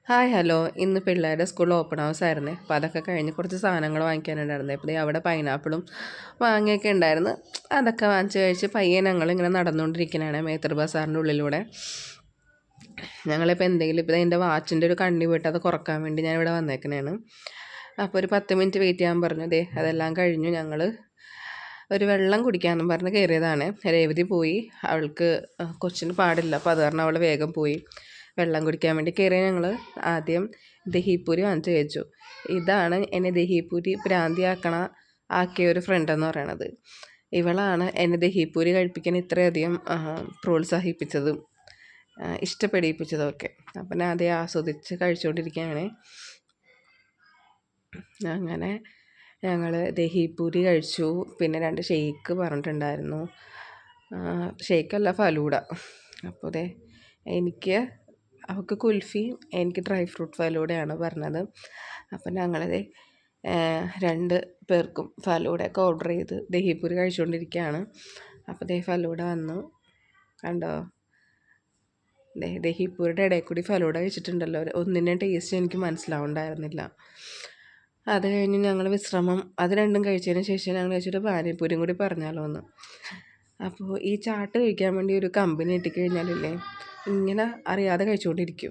Hi hello. ഇന്ന് പിള്ളേരുടെ school open house ആയിരുന്നേ. അപ്പോൾ അതൊക്കെ കഴിഞ്ഞ് കുറച്ച് സാധനങ്ങൾ വാങ്ങിക്കാനുണ്ടായിരുന്നേ. അപ്പോൾ അവിടെ പൈനാപ്പിളും മാങ്ങയൊക്കെ ഉണ്ടായിരുന്നു. അതൊക്കെ വാങ്ങിച്ച് കഴിച്ച് പയ്യെ ഞങ്ങളിങ്ങനെ നടന്നുകൊണ്ടിരിക്കണതാണ് മേത്തർ ബസാറിൻ്റെ ഉള്ളിലൂടെ. ഞങ്ങളിപ്പോൾ എന്തെങ്കിലും ഇപ്പോൾ എൻ്റെ വാച്ചിൻ്റെ ഒരു കണ്ണി പോയിട്ട് അത് കുറക്കാൻ വേണ്ടി ഞാൻ ഇവിടെ വന്നേക്കണേണ്. അപ്പോൾ ഒരു 10 മിനിറ്റ് വെയിറ്റ് ചെയ്യാൻ പറഞ്ഞു. അതെല്ലാം കഴിഞ്ഞു. ഞങ്ങൾ ഒരു വെള്ളം കുടിക്കാമെന്നും പറഞ്ഞ് കയറിയതാണ്. രേവതി പോയി. അവൾക്ക് കൊച്ചിന് പാടില്ല, അപ്പോൾ അത് കാരണം അവൾ വേഗം പോയി. വെള്ളം കുടിക്കാൻ വേണ്ടി കയറിയ ഞങ്ങൾ ആദ്യം ദഹിപൂരി വാങ്ങിച്ച് കഴിച്ചു. ഇതാണ് എന്നെ ദഹിപൂരി ആക്കിയ ഒരു ഫ്രണ്ട് എന്ന് പറയണത്. ഇവളാണ് എന്നെ ദഹിപൂരി കഴിപ്പിക്കാൻ ഇത്രയധികം പ്രോത്സാഹിപ്പിച്ചതും ഇഷ്ടപ്പെടിപ്പിച്ചതും ഒക്കെ. അപ്പം ഞാൻ അതേ ആസ്വദിച്ച് കഴിച്ചുകൊണ്ടിരിക്കുകയാണ്. അങ്ങനെ ഞങ്ങൾ ദഹിപൂരി കഴിച്ചു. പിന്നെ 2 ഷെയ്ക്ക് പറഞ്ഞിട്ടുണ്ടായിരുന്നു. ഷെയ്ക്കല്ല, ഫലൂഡ. അപ്പോൾ അവൾക്ക് കുൽഫി, എനിക്ക് ഡ്രൈ ഫ്രൂട്ട് ഫലൂഡയാണ് പറഞ്ഞത്. അപ്പം ഞങ്ങളത് 2 പേർക്കും ഫലൂഡയൊക്കെ ഓർഡർ ചെയ്ത് ദഹിപൂരി കഴിച്ചുകൊണ്ടിരിക്കുകയാണ്. അപ്പോൾ ഫലൂഡ വന്നു. കണ്ടോ, ദഹിപൂരിയുടെ ഇടയിൽ കൂടി ഫലൂഡ കഴിച്ചിട്ടുണ്ടല്ലോ. ഒന്നിൻ്റെ ടേസ്റ്റ് എനിക്ക് മനസ്സിലാവുണ്ടായിരുന്നില്ല. അത് കഴിഞ്ഞ് ഞങ്ങൾ വിശ്രമം അത് രണ്ടും കഴിച്ചതിന് ശേഷം ഞങ്ങൾ കഴിച്ചിട്ട് പാനിപ്പൂരിയും കൂടി പറഞ്ഞാലോ എന്ന്. അപ്പോൾ ഈ ചാട്ട് കഴിക്കാൻ വേണ്ടി ഒരു കമ്പനി കിട്ടിക്കഴിഞ്ഞാലില്ലേ, ഇങ്ങനെ അറിയാതെ കഴിച്ചുകൊണ്ടിരിക്കും.